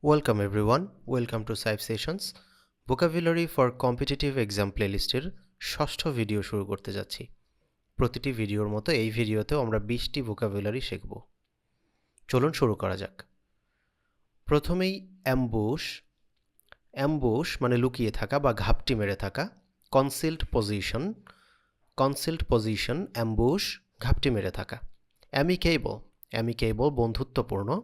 Welcome everyone, welcome to Saif Sessions Vocabulary for Competitive Exam প্লেলিস্টের ষষ্ঠ video শুরু করতে যাচ্ছি। প্রতিটি ভিডিওর মতো এই ভিডিওতেও আমরা 20টি ভোকাবুলারি শিখব। চলুন শুরু করা যাক। প্রথমেই অ্যাম্বুশ। অ্যাম্বুশ মানে লুকিয়ে থাকা বা ঘাপটি মেরে থাকা। Concealed position, concealed position, ambush ঘাপটি মেরে থাকা। অ্যামিকেবল, অ্যামিকেবল বন্ধুত্বপূর্ণ।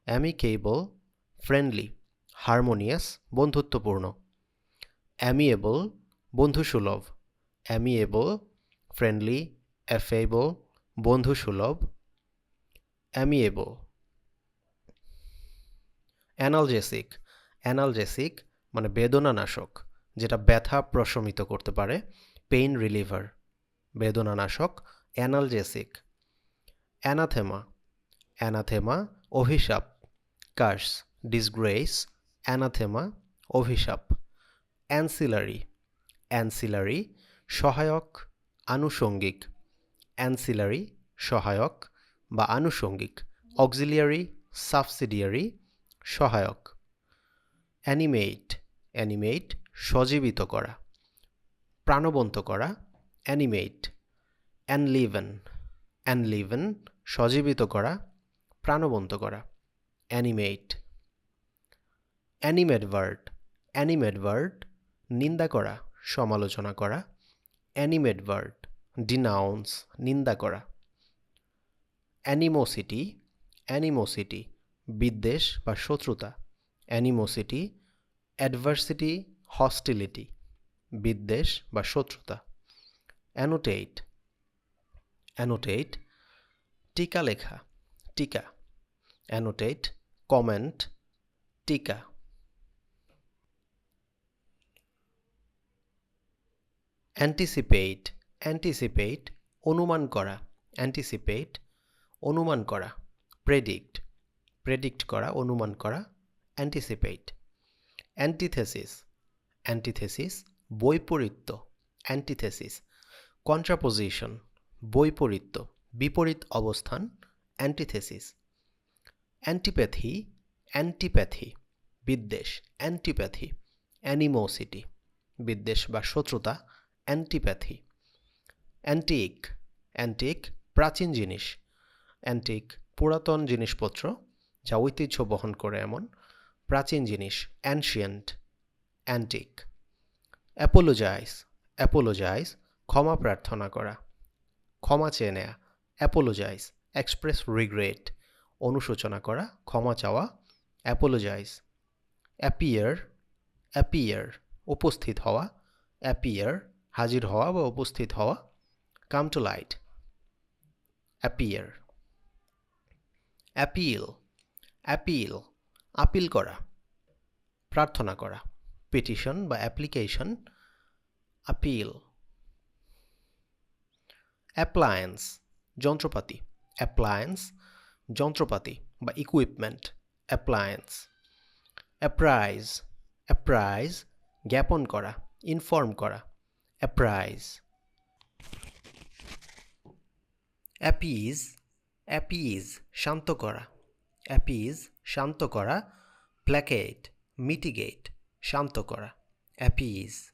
অ্যামিকেবল ফ্রেন্ডলি, হারমোনিয়াস বন্ধুত্বপূর্ণ। অ্যামিয়েবল বন্ধুসুলভ। অ্যামিয়েবল ফ্রেন্ডলি, অ্যাফেবল বন্ধুসুলভ। অ্যামিয়েবল। অ্যানালজেসিক, অ্যানালজেসিক মানে বেদনানাশক, যেটা ব্যথা প্রশমিত করতে পারে। পেইন রিলিভার, বেদনানাশক। অ্যানালজেসিক। অ্যানাথেমা, অ্যানাথেমা অভিশাপ। কার্স, ডিসগ্রেস, অ্যানাথেমা অভিশাপ। অ্যান্সিলারি, অ্যান্সিলারি সহায়ক, আনুষঙ্গিক। অ্যান্সিলারি সহায়ক বা আনুষঙ্গিক। অক্সিলিয়ারি, সাবসিডিয়ারি সহায়ক। অ্যানিমেট, অ্যানিমেট সজীবিত করা, প্রাণবন্ত করা। অ্যানিমেট। অ্যানলিভেন, অ্যানলিভেন সজীবিত করা, প্রাণবন্ত করা। অ্যানিমেট। অ্যানিমেডভার্ট, অ্যানিমেডভার্ট নিন্দা করা, সমালোচনা করা। অ্যানিমেডভার্ট ডিনাউন্স নিন্দা করা। অ্যানিমোসিটি, অ্যানিমোসিটি বিদ্বেষ বা শত্রুতা। অ্যানিমোসিটি। অ্যাডভার্সিটি, হস্টিলিটি বিদ্বেষ বা শত্রুতা। অ্যানোটেট, অ্যানোটেট টিকা লেখা, টিকা। অ্যানোটেট কমেন্ট, টিকা। অ্যান্টিসিপেট, অ্যান্টিসিপেট অনুমান করা। অ্যান্টিসিপেট অনুমান করা। প্রেডিক্ট, প্রেডিক্ট করা, অনুমান করা। অ্যান্টিসিপেট। অ্যান্টিথেসিস, অ্যান্টিথেসিস বৈপরীত্য। অ্যান্টিথেসিস। কন্ট্রাপোজিশন বৈপরীত্য, বিপরীত অবস্থান। অ্যান্টিথেসিস। অ্যান্টিপ্যাথি, অ্যান্টিপ্যাথি বিদ্বেষ। অ্যান্টিপ্যাথি। অ্যানিমোসিটি বিদ্বেষ বা শত্রুতা। অ্যান্টিপ্যাথি। অ্যান্টিক, অ্যান্টিক প্রাচীন জিনিস। অ্যান্টিক পুরাতন জিনিসপত্র যা ঐতিহ্য বহন করে এমন প্রাচীন জিনিস। Ancient, antique. অ্যাপোলোজাইজ, অ্যাপোলোজাইজ ক্ষমা প্রার্থনা করা, ক্ষমা চেয়ে নেয়া। অ্যাপোলোজাইজ। এক্সপ্রেস রিগ্রেট অনুশোচনা করা, ক্ষমা চাওয়া। অ্যাপোলোজাইজ। অ্যাপিয়ার, অ্যাপিয়ার উপস্থিত হওয়া। অ্যাপিয়ার হাজির হওয়া বা উপস্থিত হওয়া। Come to light. Appear. Appeal, appeal appeal করা, প্রার্থনা করা। পিটিশন বা অ্যাপ্লিকেশন। আপিল। অ্যাপ্লায়েন্স যন্ত্রপাতি। অ্যাপ্লায়েন্স যন্ত্রপাতি বা ইকুইপমেন্ট। অ্যাপ্লায়েন্স। অ্যাপ্রাইজ, অ্যাপ্রাইজ জ্ঞাপন করা, ইনফর্ম করা। অ্যাপ্রাইজ। অ্যাপিজ, অ্যাপিজ শান্ত করা। অ্যাপিজ শান্ত করা। প্ল্যাকেট মিটিগেট শান্ত করা। অ্যাপিজ।